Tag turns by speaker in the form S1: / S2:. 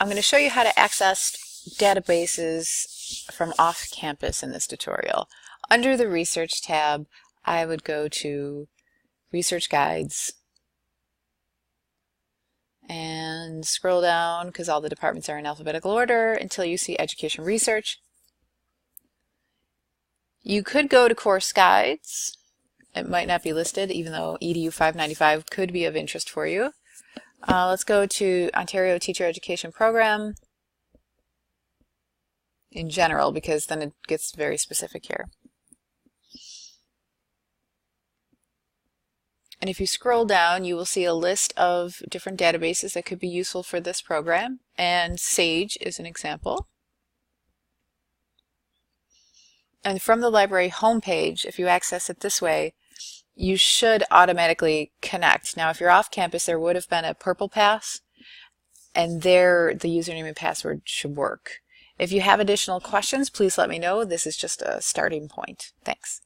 S1: I'm going to show you how to access databases from off campus in this tutorial. Under the Research tab, I would go to Research Guides and scroll down because all the departments are in alphabetical order until you see Education Research. You could go to Course Guides. It might not be listed, even though EDU 595 could be of interest for you. Let's go to Ontario Teacher Education Program in general, because then it gets very specific here. And if you scroll down, you will see a list of different databases that could be useful for this program, and SAGE is an example. And from the library homepage, if you access it this way, you should automatically connect. Now, if you're off campus, there would have been a purple pass, and there the username and password should work. If you have additional questions, please let me know. This is just a starting point. Thanks.